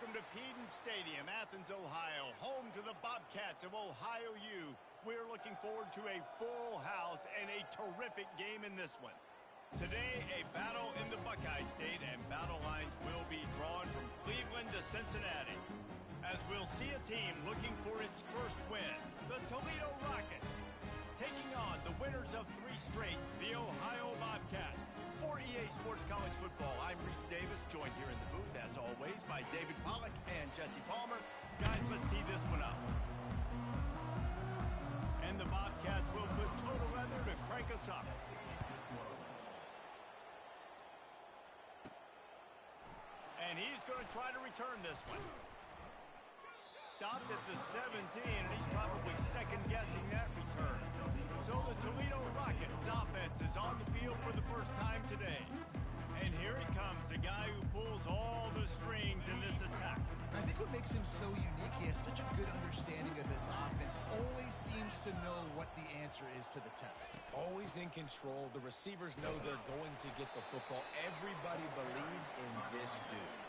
welcome to Peden Stadium, Athens, Ohio, home to the Bobcats of Ohio U. We're looking forward to a full house and a terrific game in this one. Today, a battle in the Buckeye State, and battle lines will be drawn from Cleveland to Cincinnati. As we'll see a team looking for its first win, the Toledo Rockets, taking on the winners of 3 straight, the Ohio Bobcats. For EA Sports College Football, I'm Reese Davis, joined here in the booth, as always, by David Pollack and Jesse Palmer. Guys, let's tee this one up. And the Bobcats will put total weather to crank us up. And he's going to try to return this one. Stopped at the 17, and he's probably second-guessing that return. So the Toledo Rockets offense is on the field for the first time today. And here he comes, the guy who pulls all the strings in this attack. I think what makes him so unique, he has such a good understanding of this offense. Always seems to know what the answer is to the test. Always in control. The receivers know they're going to get the football. Everybody believes in this dude.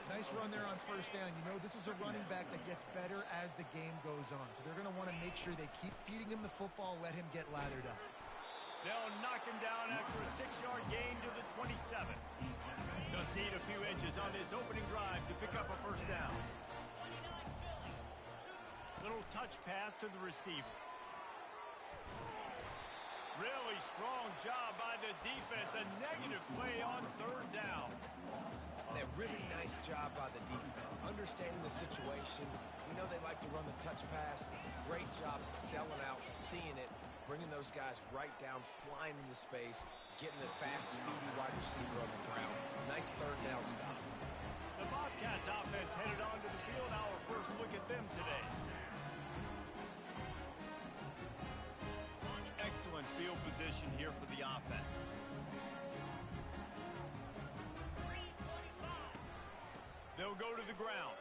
Nice run there on first down. You know, this is a running back that gets better as the game goes on. So they're going to want to make sure they keep feeding him the football, let him get lathered up. They'll knock him down after a 6-yard gain to the 27. Just need a few inches on his opening drive to pick up a first down. Little touch pass to the receiver. Really strong job by the defense. A negative play on 3rd down. A really nice job by the defense, understanding the situation. We know they like to run the touch pass. Great job selling out, seeing it, bringing those guys right down, flying into space, getting the fast, speedy wide receiver on the ground. Nice 3rd down stop. The Bobcats offense headed onto the field. Our first look at them today. Excellent field position here for the offense. They'll go to the ground.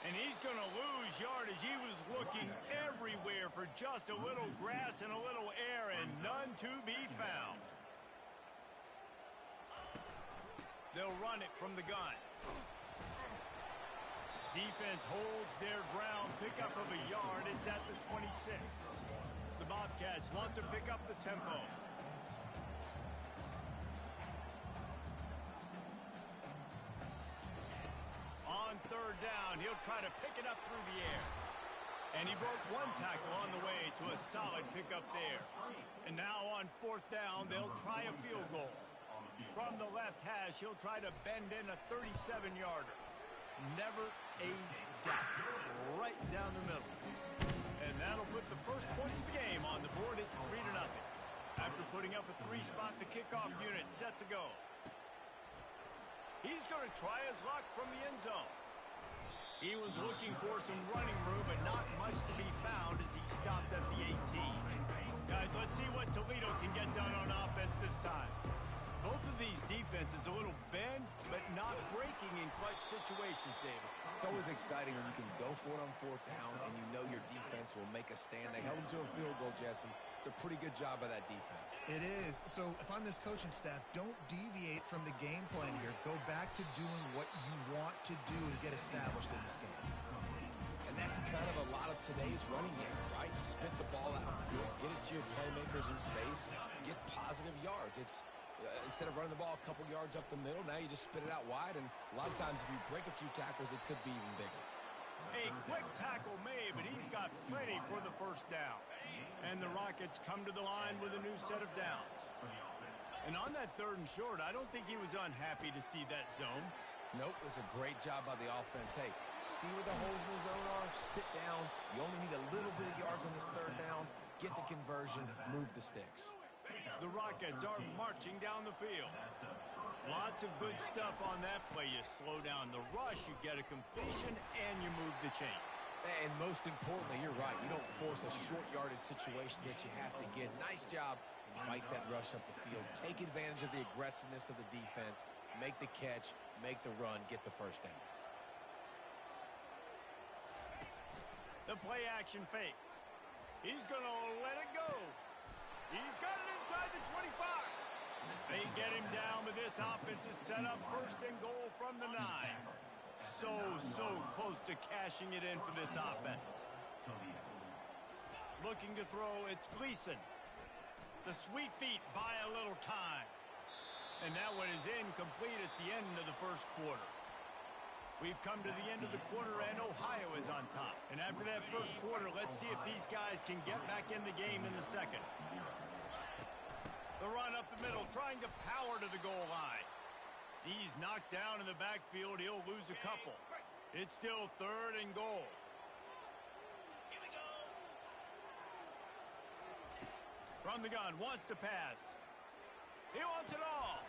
And he's going to lose yardage. He was looking everywhere for just a little grass and a little air, and none to be found. They'll run it from the gun. Defense holds their ground. Pickup of a yard. It's at the 26. The Bobcats want to pick up the tempo. On 3rd down, he'll try to pick it up through the air. And he broke 1 tackle on the way to a solid pickup there. And now on 4th down, they'll try a field goal. From the left hash, he'll try to bend in a 37-yarder. Never a doubt. Right down the middle. And that'll put the first points of the game on the board. It's 3-0. After putting up a 3-spot, the kickoff unit set to go. He's going to try his luck from the end zone. He was looking for some running room, but not much to be found as he stopped at the 18. Guys, let's see what Toledo can get done on offense this time. Both of these defenses a little bend, but not breaking in clutch situations, David. It's always exciting when you can go for it on 4th down and you know your defense will make a stand. They held him to a field goal, Jesse. It's a pretty good job by that defense. It is. So if I'm this coaching staff, don't deviate from the game plan here. Go back to doing what you want to do and get established in this game. And that's kind of a lot of today's running game, right? Spit the ball out, get it to your playmakers in space, get positive yards. It's instead of running the ball a couple yards up the middle, now you just spit it out wide, and a lot of times if you break a few tackles, it could be even bigger. A quick tackle made, but he's got plenty for the first down. And the Rockets come to the line with a new set of downs. And on that 3rd and short, I don't think he was unhappy to see that zone. Nope, it was a great job by the offense. Hey, see where the holes in the zone are, sit down. You only need a little bit of yards on this 3rd down. Get the conversion, move the sticks. The Rockets are marching down the field. Lots of good stuff on that play. You slow down the rush, you get a completion, and you move the chains. And most importantly, you're right. You don't force a short yardage situation that you have to get. Nice job. Fight that rush up the field. Take advantage of the aggressiveness of the defense. Make the catch, make the run, get the first down. The play action fake. He's going to let it go. He's got it inside the 25. They get him down, but this offense is set up first and goal from the 9. So close to cashing it in for this offense. Looking to throw, it's Gleason. The sweet feet buy a little time. And that one is incomplete. It's the end of the first quarter. We've come to the end of the quarter, and Ohio is on top. And after that first quarter, let's see if these guys can get back in the game in the second. The run up the middle, trying to power to the goal line. He's knocked down in the backfield. He'll lose a couple. It's still third and goal. From the gun, wants to pass. He wants it all.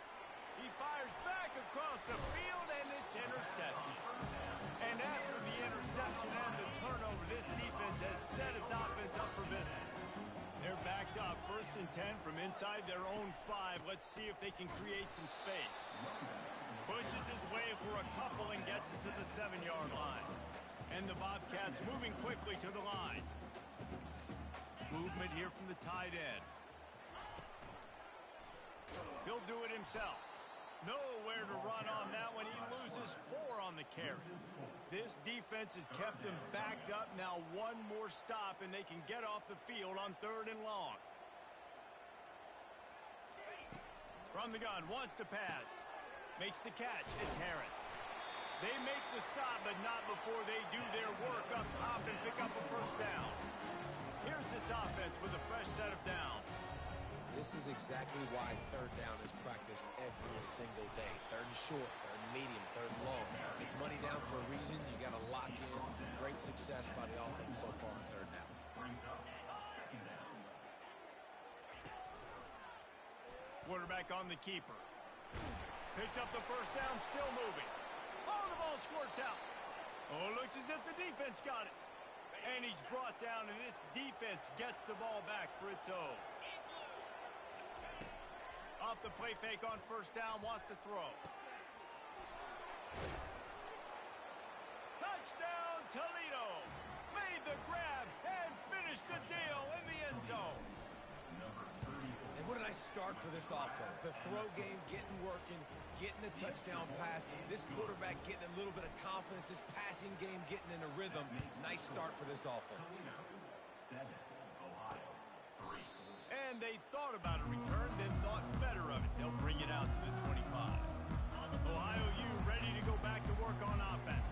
He fires back across the field, and it's intercepted. And after the interception and the turnover, this defense has set its offense up for business. They're backed up, 1st and 10 from inside their own 5. Let's see if they can create some space. Pushes his way for a couple and gets it to the 7-yard line. And the Bobcats moving quickly to the line. Movement here from the tight end. He'll do it himself. Nowhere to run on that one. He loses 4 on the carry. This defense has kept them backed up. Now one more stop, and they can get off the field on 3rd and long. From the gun, wants to pass. Makes the catch. It's Harris. They make the stop, but not before they do their work up top and pick up a first down. Here's this offense with a fresh set of downs. This is exactly why 3rd down is practiced every single day. 3rd and short, 3rd and medium, 3rd and long. It's money down for a reason. You got to lock in. Great success by the offense so far on 3rd down. Quarterback on the keeper. Picks up the first down, still moving. Oh, the ball squirts out. Oh, looks as if the defense got it. And he's brought down, and this defense gets the ball back for its own. Off the play fake on 1st down, wants to throw. Touchdown, Toledo! Made the grab and finished the deal in the end zone. And what a nice start for this offense. The throw game getting working, getting the touchdown pass. This quarterback getting a little bit of confidence. This passing game getting in a rhythm. Nice start for this offense. And they thought about a return, then thought better of it. They'll bring it out to the 25. Ohio U ready to go back to work on offense.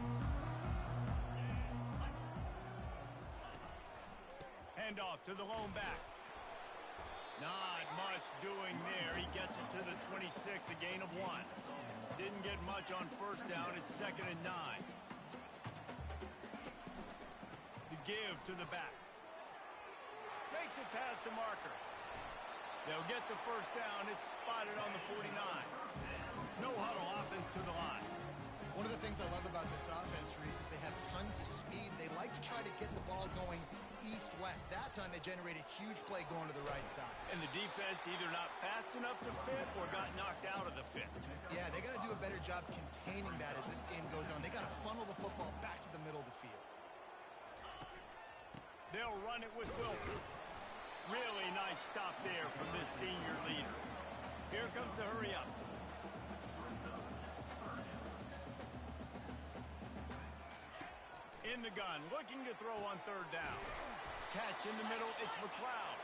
Handoff to the lone back. Not much doing there. He gets it to the 26, a gain of 1. Didn't get much on 1st down. It's 2nd and 9. The give to the back. Makes it past the marker. They'll get the first down. It's spotted on the 49. No huddle, offense to the line. One of the things I love about this offense, Reese, is they have tons of speed. They like to try to get the ball going east-west. That time they generate a huge play going to the right side. And the defense either not fast enough to fit or got knocked out of the fit. Yeah, they got to do a better job containing that as this game goes on. They got to funnel the football back to the middle of the field. They'll run it with Wilson. Really nice stop there from this senior leader. Here comes the hurry up. In the gun, looking to throw on 3rd down. Catch in the middle, it's McLeod.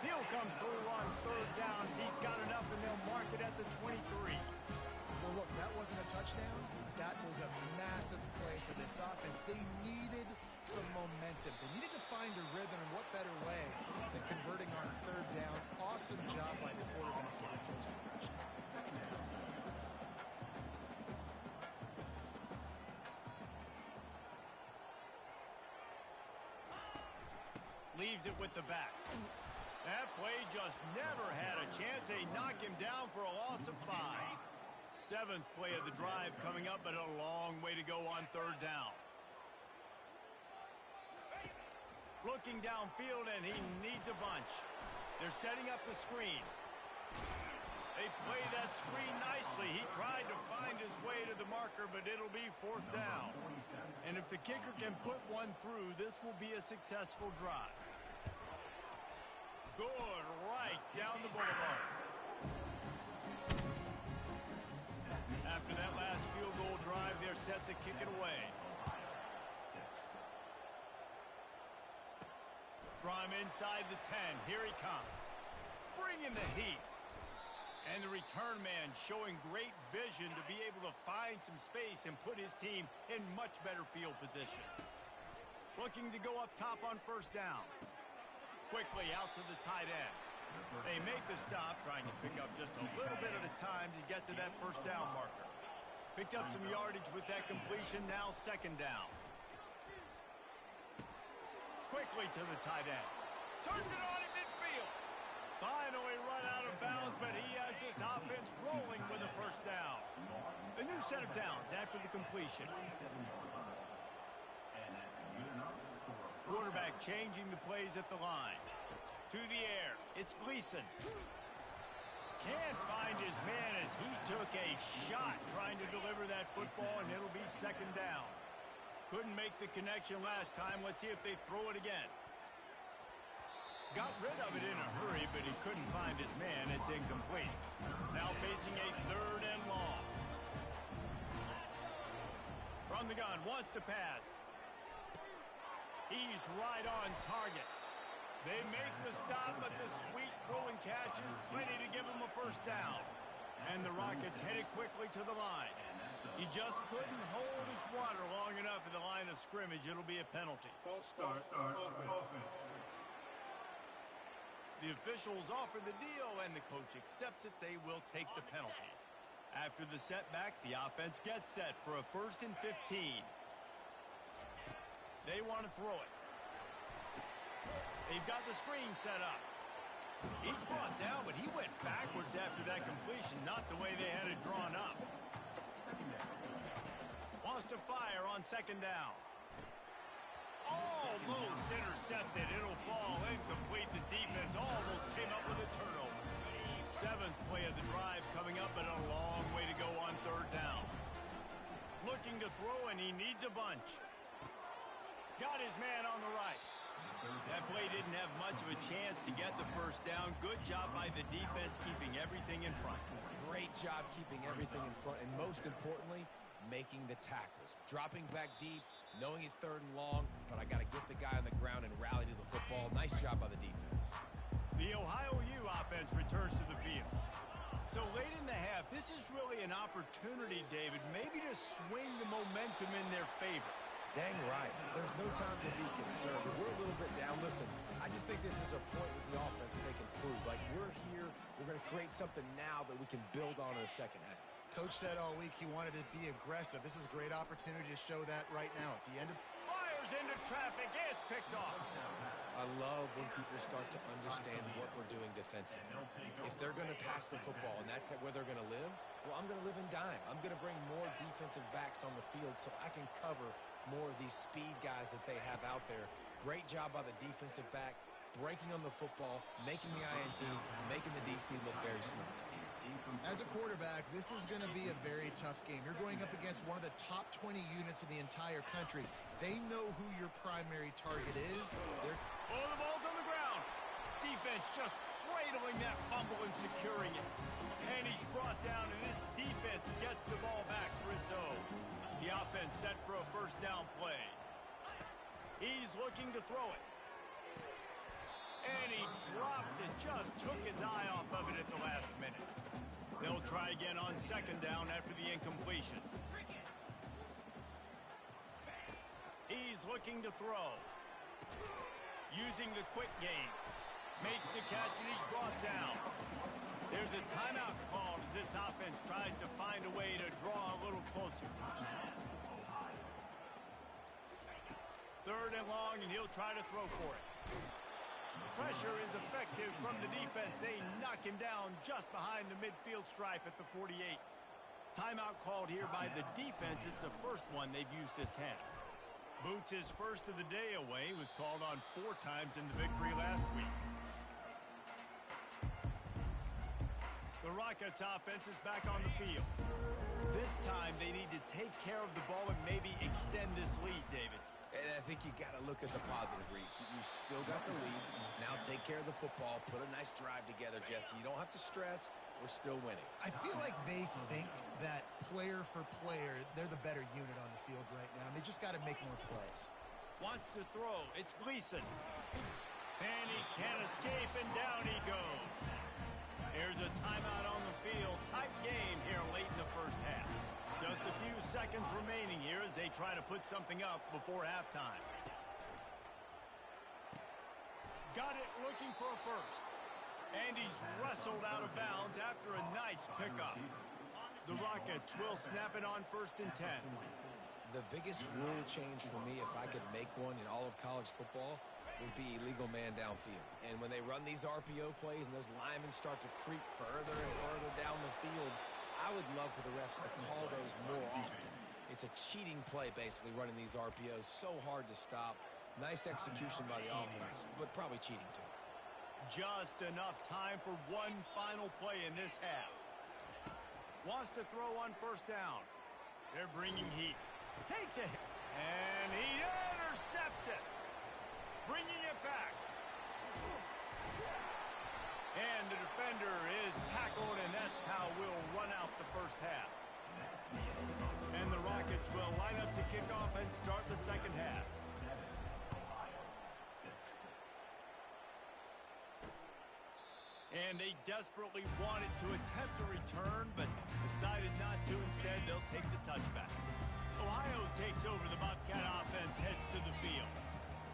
He'll come through on 3rd down. He's got enough, and they'll mark it at the 23. Well, look, that wasn't a touchdown, but that was a massive play for this offense. They needed some momentum. They needed to find a rhythm, and what better way than converting on 3rd down. Awesome job by the quarterback for the post conversion. Leaves it with the back. That play just never had a chance. They knock him down for a loss of 5. 7th play of the drive coming up, but a long way to go on 3rd down. Looking downfield, and he needs a bunch. They're setting up the screen. They play that screen nicely. He tried to find his way to the marker, but it'll be 4th down. And if the kicker can put one through, this will be a successful drive. Good right down the boulevard. they're set to kick it away. From inside the 10, here he comes. Bringing the heat. And the return man showing great vision to be able to find some space and put his team in much better field position. Looking to go up top on first down. Quickly out to the tight end. They make the stop, trying to pick up just a little bit at a time to get to that first down marker. Picked up some yardage with that completion, now second down. Quickly to the tight end. Turns it on in midfield. Finally run out of bounds, but he has this offense rolling with a first down. A new set of downs after the completion. Quarterback changing the plays at the line. To the air. It's Gleason. Can't find his man as he took a shot trying to deliver that football, and it'll be second down. Couldn't make the connection last time. Let's see if they throw it again. Got rid of it in a hurry, but he couldn't find his man. It's incomplete. Now facing a third and long. From the gun, wants to pass. He's right on target. They make the stop, but the sweet throw and catch is plenty to give him a first down. And the Rockets headed quickly to the line. He just couldn't hold his water long enough in the line of scrimmage. It'll be a penalty. False start. Offense. The officials offer the deal, and the coach accepts it. They will take the penalty. After the setback, the offense gets set for a 1st and 15. They want to throw it. They've got the screen set up. He's brought down, but he went backwards after that completion, not the way they had it drawn up. Wants to fire on second down. Almost intercepted. It'll fall incomplete. The defense almost came up with a turnover. 7th play of the drive coming up, but a long way to go on third down. Looking to throw, and he needs a bunch. Got his man on the right. That play didn't have much of a chance to get the first down. Good job by the defense keeping everything in front. Great job keeping everything in front, and most importantly, making the tackles. Dropping back deep, knowing it's third and long, but I got to get the guy on the ground and rally to the football. Nice job by the defense. The Ohio U offense returns to the field. So late in the half, this is really an opportunity, David, maybe to swing the momentum in their favor. Dang right. There's no time to be concerned. We're a little bit down. Listen, I just think this is a point with the offense that they can prove. Like, we're here. We're going to create something now that we can build on in the second half. Coach said all week he wanted to be aggressive. This is a great opportunity to show that right now. At the end of... Fires into traffic. It's picked off. I love when people start to understand what we're doing defensively. If they're going to pass the football and that's where they're going to live, well, I'm going to live in dime. I'm going to bring more defensive backs on the field so I can cover more of these speed guys that they have out there. Great job by the defensive back, breaking on the football, making the INT, making the DC look very smart. As a quarterback, this is going to be a very tough game. You're going up against one of the top 20 units in the entire country. They know who your primary target is. Oh, the ball's on the ground. Defense just cradling that fumble and securing it. And he's brought down, and this defense gets the ball back for its own. The offense set for a first down play. He's looking to throw it. And he drops it. Just took his eye off of it at the last minute. They'll try again on second down after the incompletion. He's looking to throw. Using the quick game. Makes the catch, and he's brought down. There's a timeout called as this offense tries to find a way to draw a little closer. Third and long, and he'll try to throw for it. Pressure is effective from the defense. They knock him down just behind the midfield stripe at the 48. Timeout called here by the defense. It's the first one they've used this half. Boots his first of the day away. Was called on 4 times in the victory last week. The Rockets offense is back on the field. This time they need to take care of the ball and maybe extend this lead, David. And I think you got to look at the positive, Reese. You still got the lead. Now take care of the football. Put a nice drive together, Jesse. You don't have to stress. we're still winning. I feel like they think that player for player, they're the better unit on the field right now, and they just got to make more plays. Wants to throw. It's Gleason. And he can't escape, and down he goes. Here's a timeout on the field. Tight game here late in the first half. Just a few seconds remaining here as they try to put something up before halftime. Got it looking for a first. And he's wrestled out of bounds after a nice pickup. The Rockets will snap it on 1st and 10. The biggest rule change for me, if I could make one in all of college football, would be illegal man downfield. And when they run these RPO plays and those linemen start to creep further and further down the field, I would love for the refs to call those more often. It's a cheating play, basically, running these RPOs. So hard to stop. Nice execution by the offense, but probably cheating too. Just enough time for one final play in this half. Wants to throw on 1st down. They're bringing heat. Takes it, and he intercepts it. Bringing it back. And the defender is tackled, and that's how we'll run out the first half. And the Rockets will line up to kick off and start the second half. And they desperately wanted to attempt a return, but decided not to. Instead, they'll take the touchback. Ohio takes over. The Bobcat offense heads to the field.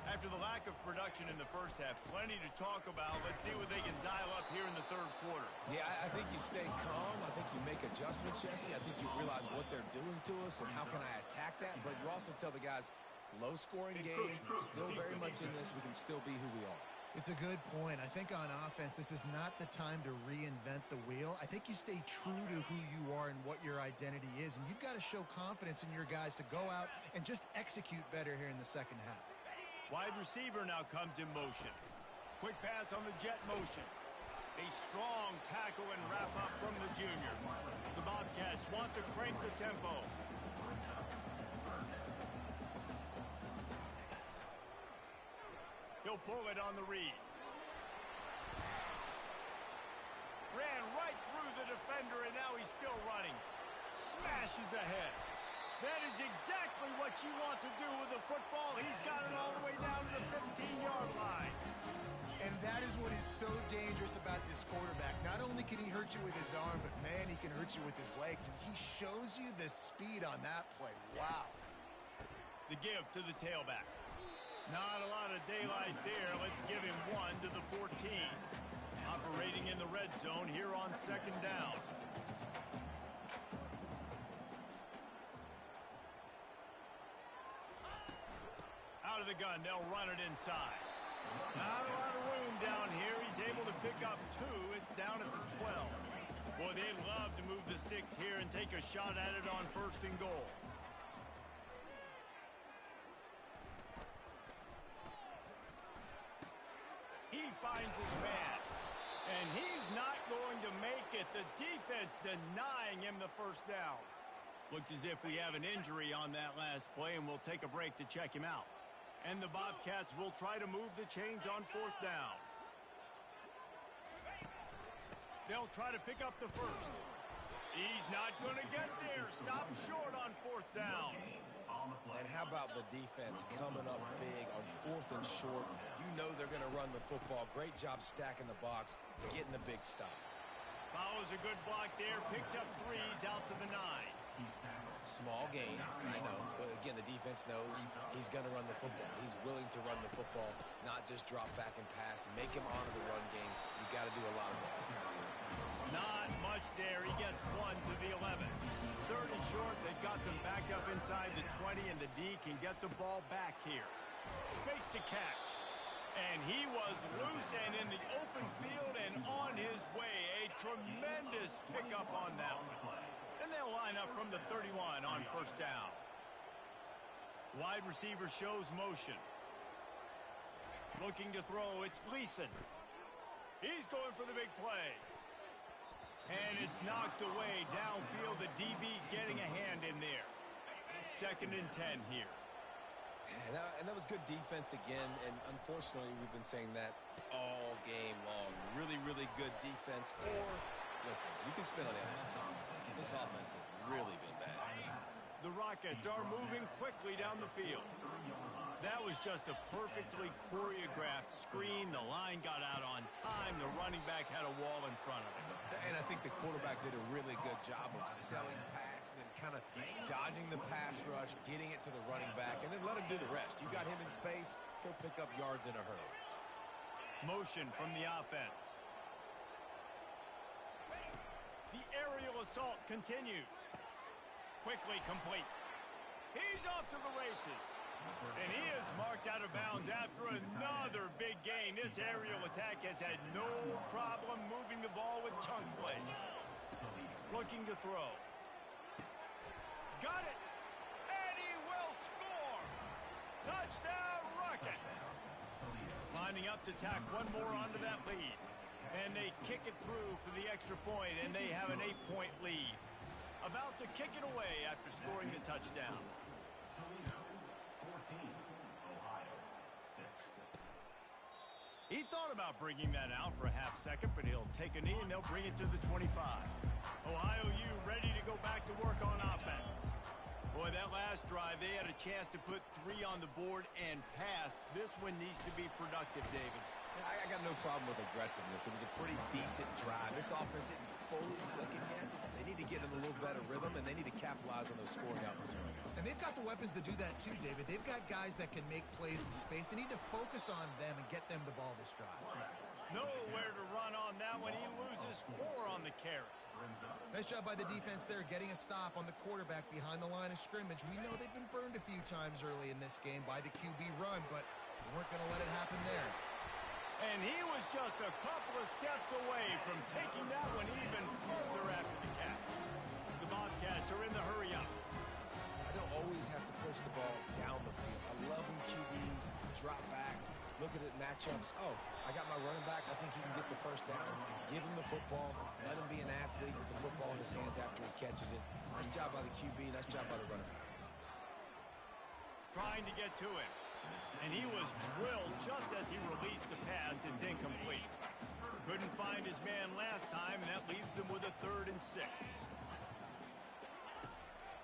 After the lack of production in the first half, plenty to talk about. Let's see what they can dial up here in the third quarter. Yeah, I think you stay calm. I think you make adjustments, Jesse. I think you realize what they're doing to us and how can I attack that. But you also tell the guys, low-scoring game, still very much in this. We can still be who we are. It's a good point. I think on offense, this is not the time to reinvent the wheel. I think you stay true to who you are and what your identity is, and you've got to show confidence in your guys to go out and just execute better here in the second half. Wide receiver now comes in motion. Quick pass on the jet motion. A strong tackle and wrap up from the junior. The Bobcats want to crank the tempo. He'll pull it on the read. Ran right through the defender, and now he's still running. Smashes ahead. That is exactly what you want to do with the football. He's got it all the way down to the 15-yard line. And that is what is so dangerous about this quarterback. Not only can he hurt you with his arm, but, man, he can hurt you with his legs. And he shows you the speed on that play. Wow. The give to the tailback. Not a lot of daylight there. Let's give him one to the 14. Operating in the red zone here on 2nd down. Out of the gun, they'll run it inside. Not a lot of room down here. He's able to pick up 2. It's down at the 12. Boy, they'd love to move the sticks here and take a shot at it on 1st and goal. He finds his man, and he's not going to make it. The defense denying him the 1st down. Looks as if we have an injury on that last play, and we'll take a break to check him out. And the Bobcats will try to move the chains on 4th down. They'll try to pick up the 1st. He's not going to get there. Stop short on 4th down. And how about the defense coming up big on 4th and short? You know they're going to run the football. Great job stacking the box, getting the big stop. Follows a good block there. Picks up 3s out to the 9. Small gain, I know, but again, the defense knows he's going to run the football. He's willing to run the football, not just drop back and pass. Make him honor the run game. You got to do a lot of this. Not much there. He gets 1 to the 11. 3rd and short. They've got them back up inside the 20, and the D can get the ball back here. Makes the catch. And he was loose and in the open field and on his way. A tremendous pickup on that one. And they'll line up from the 31 on 1st down. Wide receiver shows motion. Looking to throw, it's Gleason. He's going for the big play. And it's knocked away downfield. The DB getting a hand in there. 2nd and 10 here. And that was good defense again, and unfortunately we've been saying that all game long. Really, really good defense, or Listen, you can spin on the other side. This offense has really been bad. The Rockets are moving quickly down the field. That was just a perfectly choreographed screen. The line got out on time. The running back had a wall in front of him. And I think the quarterback did a really good job of selling pass and then kind of dodging the pass rush, getting it to the running back, and then let him do the rest. You got him in space, he'll pick up yards in a hurry. Motion from the offense. The aerial assault continues. Quickly complete. He's off to the races. And he is marked out of bounds after another big gain. This aerial attack has had no problem moving the ball with chunk plays. Looking to throw. Got it. And he will score. Touchdown Rockets. Lining up to tack one more onto that lead. And they kick it through for the extra point, and they have an 8-point lead. About to kick it away after scoring the touchdown. He thought about bringing that out for a half second, but he'll take a knee and they'll bring it to the 25. Ohio U ready to go back to work on offense. Boy, that last drive, they had a chance to put 3 on the board and passed. This one needs to be productive, David. I got no problem with aggressiveness. It was a pretty decent drive. This offense isn't fully clicking yet. They need to get in a little better rhythm, and they need to capitalize on those scoring opportunities. And they've got the weapons to do that too, David. They've got guys that can make plays in space. They need to focus on them and get them the ball this drive. Nowhere to run on that one. He loses 4 on the carry. Nice job by the defense there, getting a stop on the quarterback behind the line of scrimmage. We know they've been burned a few times early in this game by the QB run, but they weren't going to let it happen there. And he was just a couple of steps away from taking that one even further after the catch. The Bobcats are in the hurry up. I don't always have to push the ball down the field. I love when QBs drop back, look at it matchups. Oh, I got my running back. I think he can get the first down. Give him the football. Let him be an athlete with the football in his hands after he catches it. Nice job by the QB. Nice job by the running back. Trying to get to him. And he was drilled just as he released the pass. It's incomplete. Couldn't find his man last time, and that leaves him with a 3rd and 6.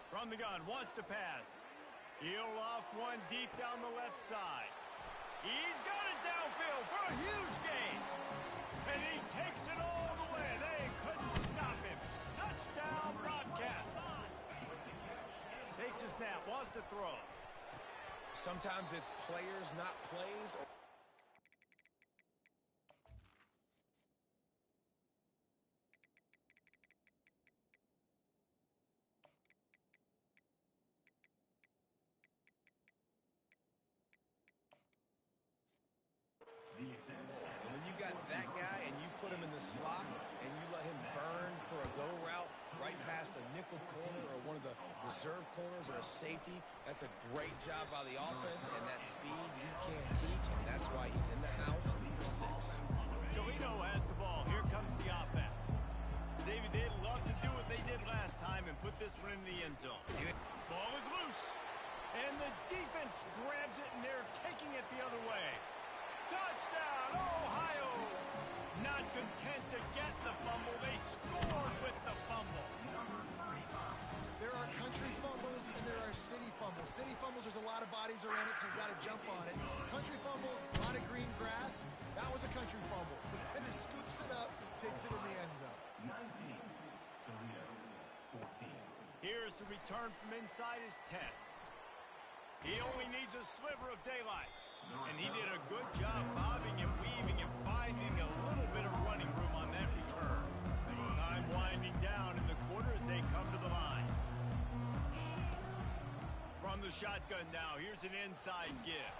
From the gun, wants to pass. He'll loft one deep down the left side. He's got it downfield for a huge gain. And he takes it all the way. They couldn't stop him. Touchdown, Bobcats. Takes a snap, wants to throw. Sometimes it's players, not plays. And when you got that guy and you put him in the slot and you let him burn for a go route right past a nickel corner or one of the reserve corners or a safety, that's a great job by the offense, and that speed you can't teach, and that's why he's in the house for 6. Toledo has the ball. Here comes the offense. David, they'd love to do what they did last time and put this one in the end zone. Ball is loose. And the defense grabs it, and they're taking it the other way. Touchdown, Ohio! Not content to get the fumble, they scored with the fumble. There are country fumbles and there are city fumbles. City fumbles, there's a lot of bodies around it, so you've got to jump on it. Country fumbles, a lot of green grass. That was a country fumble. The defender scoops it up, takes it in the end zone. 19, Toledo, 14. Here's the return from inside his 10. He only needs a sliver of daylight. And he did a good job bobbing and weaving and finding a little bit of running room on that return. Time winding down in the quarter as they come to the line. From the shotgun now, here's an inside give.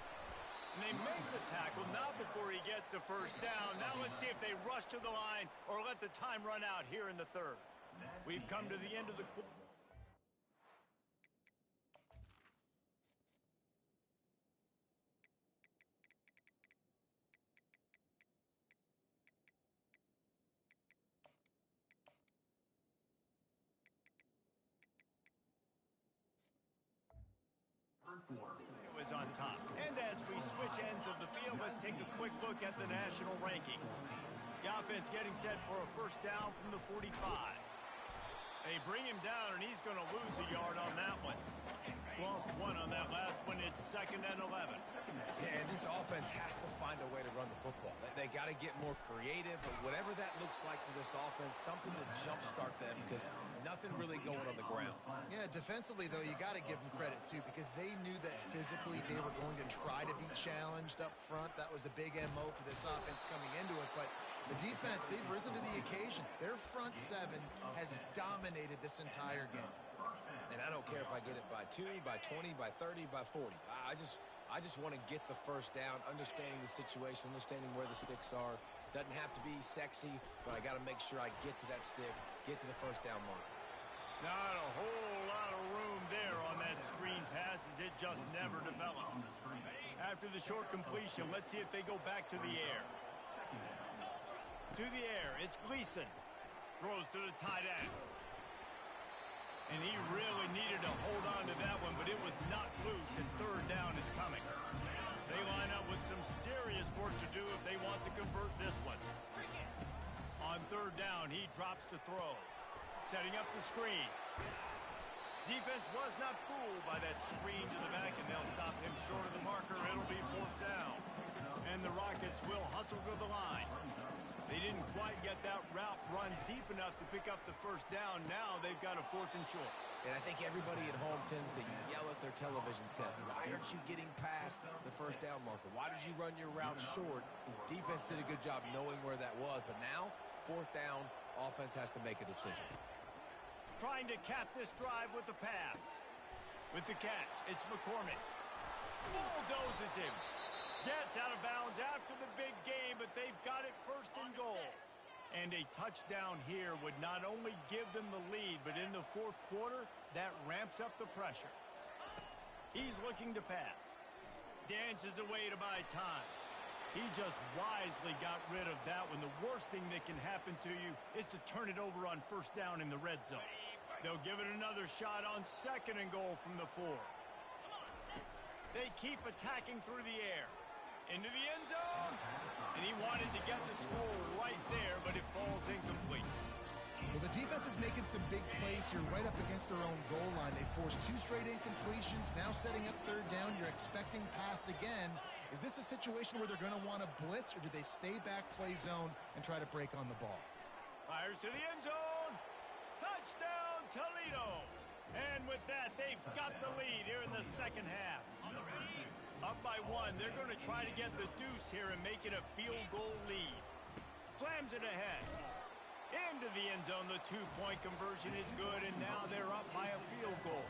And they make the tackle, not before he gets the first down. Now let's see if they rush to the line or let the time run out here in the 3rd. We've come to the end of the quarter. It was on top. And as we switch ends of the field, let's take a quick look at the national rankings. The offense getting set for a first down from the 45. They bring him down, and he's going to lose a yard on that one. Lost one on that last one. It's 2nd and 11. Yeah, and this offense has to find a way to run the football. They got to get more creative, but whatever that looks like for this offense, something to jumpstart them because nothing really going on the ground. Yeah, defensively, though, you got to give them credit, too, because they knew that physically they were going to try to be challenged up front. That was a big MO for this offense coming into it, but the defense, they've risen to the occasion. Their front seven has dominated this entire game. And I don't care if I get it by 2, by 20, by 30, by 40. I just want to get the first down, understanding the situation, understanding where the sticks are. Doesn't have to be sexy, but I got to make sure I get to that stick, get to the first down mark. Not a whole lot of room there on that screen pass as it just never developed. After the short completion, let's see if they go back to the air. To the air, it's Gleason. Throws to the tight end. And he really needed to hold on to that one, but it was not loose, and third down is coming. They line up with some serious work to do if they want to convert this one. On third down, he drops to throw. Setting up the screen. Defense was not fooled by that screen to the back, and they'll stop him short of the marker. It'll be 4th down. And the Rockets will hustle to the line. They didn't quite get that route run deep enough to pick up the first down. Now they've got a 4th and short. And I think everybody at home tends to yell at their television set. Why aren't you getting past the first down marker? Why did you run your route short? Defense did a good job knowing where that was, but now, 4th down, offense has to make a decision. Trying to cap this drive with the pass. With the catch, it's McCormick. Bulldozes him. Gets out of bounds after the big game, but they've got it 1st and goal. And a touchdown here would not only give them the lead, but in the 4th quarter, that ramps up the pressure. He's looking to pass. Dances away to buy time. He just wisely got rid of that one. The worst thing that can happen to you is to turn it over on first down in the red zone. They'll give it another shot on 2nd and goal from the 4. They keep attacking through the air. Into the end zone. And he wanted to get the score right there, but it falls incomplete. Well, the defense is making some big plays here right up against their own goal line. They forced 2 straight incompletions. Now setting up third down. You're expecting pass again. Is this a situation where they're going to want to blitz, or do they stay back, play zone, and try to break on the ball? Fires to the end zone. Touchdown, Toledo. And with that, they've got the lead here in the second half. Up by 1. They're going to try to get the deuce here and make it a field goal lead. Slams it ahead. Into the end zone. The 2-point conversion is good, and now they're up by a field goal.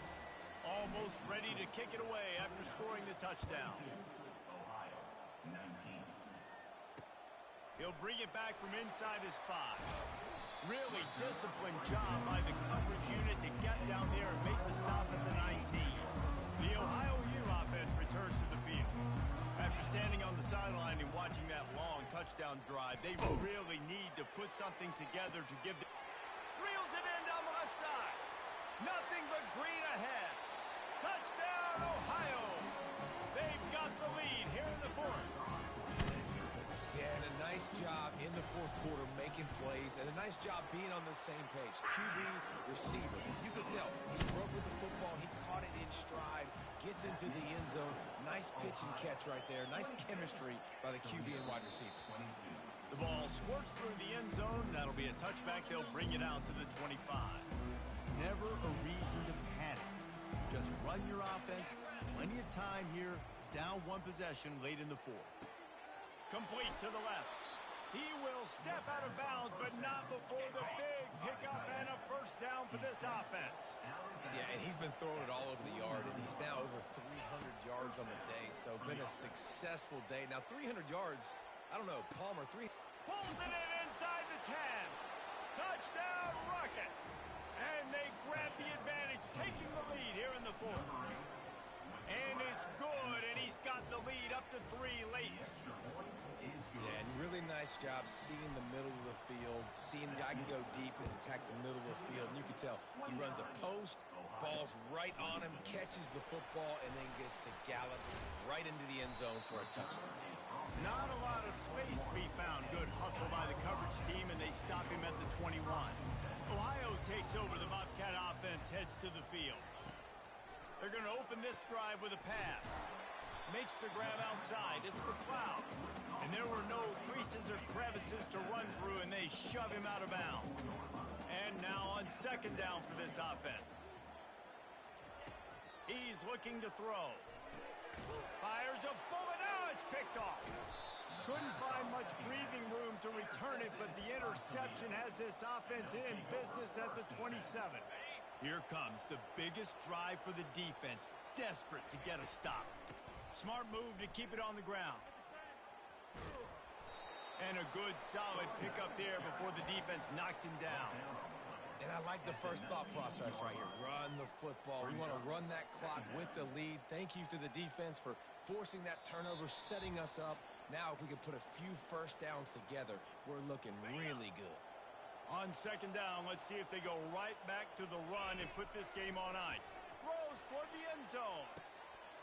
Almost ready to kick it away after scoring the touchdown. Ohio, 19. He'll bring it back from inside his 5. Really disciplined job by the coverage unit to get down there and make the stop at the 19. The Ohio U offense returns to the field. After standing on the sideline and watching that long touchdown drive, they really need to put something together to give the... Reels it in down the left side. Nothing but green ahead. Touchdown, Ohio. They've got the lead here in the 4th. Yeah, and a nice job in the 4th quarter making plays, and a nice job being on the same page. QB, receiver. You could tell he broke with the football. He caught it in stride, gets into the end zone. Nice pitch and catch right there. Nice chemistry by the QB and wide receiver. The ball squirts through the end zone. That'll be a touchback. They'll bring it out to the 25. Never a reason to panic. Just run your offense. Plenty of time here. Down 1 possession late in the 4th. Complete to the left. He will step out of bounds, but not before the big pickup and a first down for this offense. Yeah, and he's been throwing it all over the yard, and he's now over 300 yards on the day, so been a successful day. Now, 300 yards, I don't know, Palmer, Pulls it in inside the 10. Touchdown, Rockets. And they grab the advantage, taking the lead here in the 4th. And it's good, and he's got the lead up to 3 late. Yeah, and really nice job seeing the middle of the field, seeing the guy can go deep and attack the middle of the field. And you can tell he runs a post, ball's right on him, catches the football, and then gets to gallop right into the end zone for a touchdown. Not a lot of space to be found. Good hustle by the coverage 21. Ohio takes over. The Bobcat offense heads to the field. They're going to open this drive with a pass. Makes the grab outside. It's McLeod. And there were no creases or crevices to run through, and they shove him out of bounds. And now on second down for this offense. He's looking to throw. Fires a bullet. Now it's picked off. Couldn't find much breathing room to return it, but the interception has this offense in business at the 27. Here comes the biggest drive for the defense, desperate to get a stop. Smart move to keep it on the ground. And a good, solid pickup there before the defense knocks him down. And I like the first thought process right here. Run the football. We want to run that clock with the lead. Thank you to the defense for forcing that turnover, setting us up. Now, if we can put a few first downs together, we're looking really good. On second down, let's see if they go right back to the run and put this game on ice. Throws toward the end zone.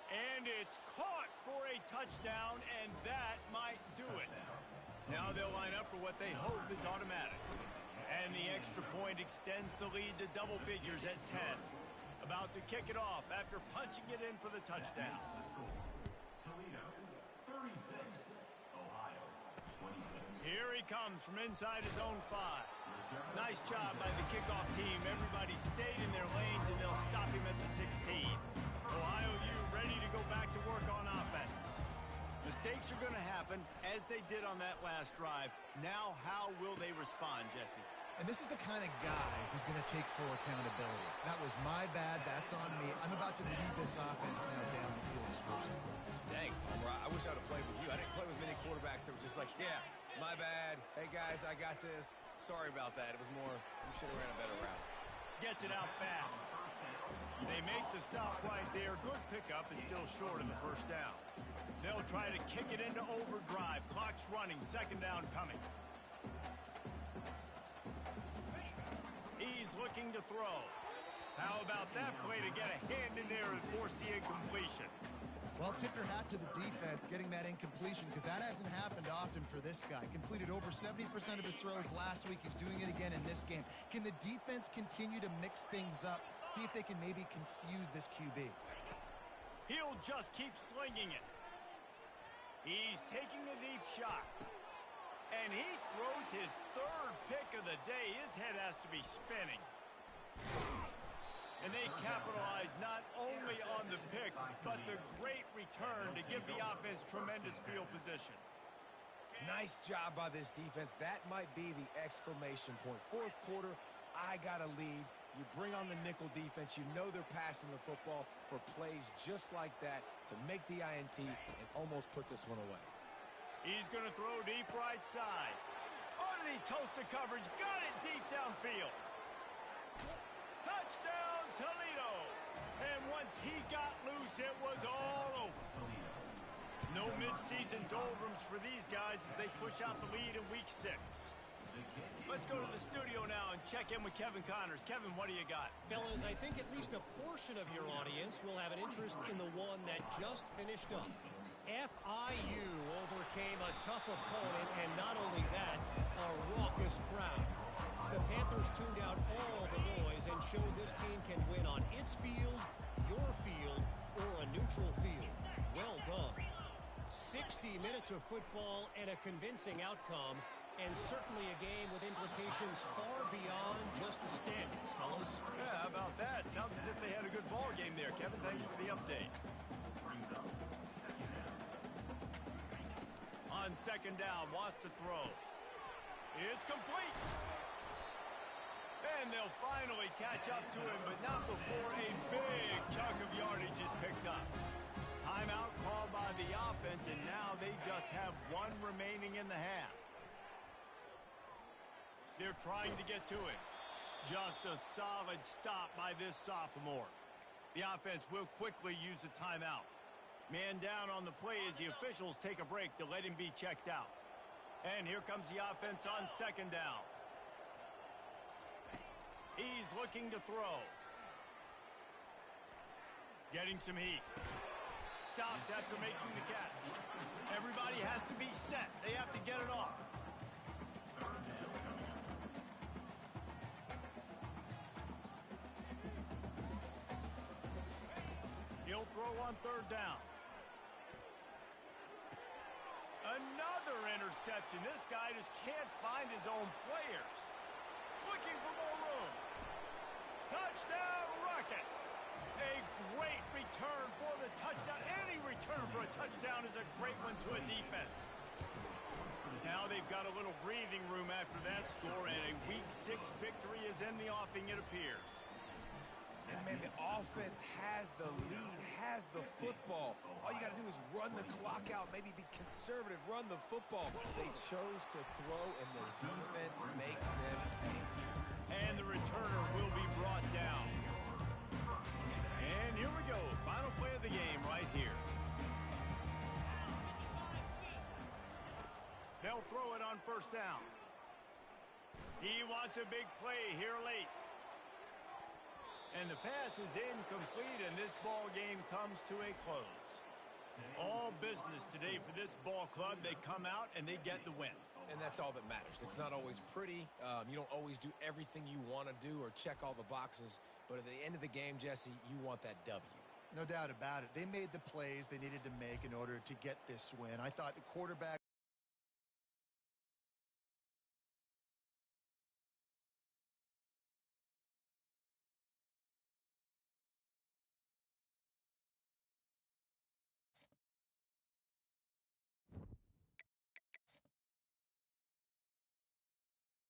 And it's caught for a touchdown, and that might do it. Now they'll line up for what they hope is automatic. And the extra point extends the lead to double figures at 10. About to kick it off after punching it in for the touchdown. Toledo, 36. Ohio, 26. Here he comes from inside his own 5. Nice job by the kickoff team. Everybody stayed in their lanes, and they'll stop him at the 16. Ohio U ready to go back to work on offense. Mistakes are going to happen, as they did on that last drive. Now, how will they respond, Jesse? And this is the kind of guy who's going to take full accountability. That was my bad. That's on me. I'm about to lead this offense now down the field and score some points. Dang, Homer, I wish I would have played with you. I didn't play with many quarterbacks that were just like, yeah, my bad. Hey, guys, I got this. Sorry about that. It was more, you should have ran a better route. Gets it out fast. They make the stop right there. Good pickup and still short of the first down. They'll try to kick it into overdrive. Clock's running. Second down coming. He's looking to throw. How about that play to get a hand in there and force the incompletion? Well, tip your hat to the defense getting that incompletion, because that hasn't happened often for this guy. Completed over 70% of his throws last week. He's doing it again in this game. Can the defense continue to mix things up? See if they can maybe confuse this QB. He'll just keep slinging it. He's taking a deep shot. And he throws his third pick of the day. His head has to be spinning. And they capitalize not only on the pick, but the great return to give the offense tremendous field position. Nice job by this defense. That might be the exclamation point. Fourth quarter, I got a lead. You bring on the nickel defense. You know they're passing the football for plays just like that to make the INT and almost put this one away. He's going to throw deep right side. Oh, did he toast the coverage? Got it deep downfield. Touchdown, Toledo. And once he got loose, it was all over. No midseason doldrums for these guys as they push out the lead in week 6. Let's go to the studio now and check in with Kevin Connors. Kevin, what do you got? Fellas, I think at least a portion of your audience will have an interest in the one that just finished up. FIU overcame a tough opponent, and not only that, a raucous crowd. The Panthers tuned out all the noise and showed this team can win on its field, your field, or a neutral field. Well done. 60 minutes of football and a convincing outcome, and certainly a game with implications far beyond just the standings, fellas. Yeah, how about that? Sounds as if they had a good ball game there. Kevin, thanks for the update. On second down, wants to throw. It's complete. And they'll finally catch up to him, but not before a big chunk of yardage is picked up. Timeout called by the offense, and now they just have one remaining in the half. They're trying to get to him. Just a solid stop by this sophomore. The offense will quickly use a timeout. Man down on the play as the officials take a break to let him be checked out. And here comes the offense on second down. He's looking to throw. Getting some heat. Stopped after making the catch. Everybody has to be set. They have to get it off. throw on third down. Another interception. This guy just can't find his own players. Looking for more room. Touchdown Rockets. A great return for the touchdown. Any return for a touchdown is a great one to a defense. Now they've got a little breathing room after that score, and a Week 6 victory is in the offing, it appears. And, man, the offense has the lead, has the football. All you got to do is run the clock out, maybe be conservative, run the football. They chose to throw, and the defense makes them pay. And the returner will be brought down. And here we go, final play of the game right here. They'll throw it on first down. He wants a big play here late. And the pass is incomplete, and this ball game comes to a close. All business today for this ball club. They come out and they get the win. And that's all that matters. It's not always pretty. You don't always do everything you want to do or check all the boxes. But at the end of the game, Jesse, you want that W. No doubt about it. They made the plays they needed to make in order to get this win. I thought the quarterback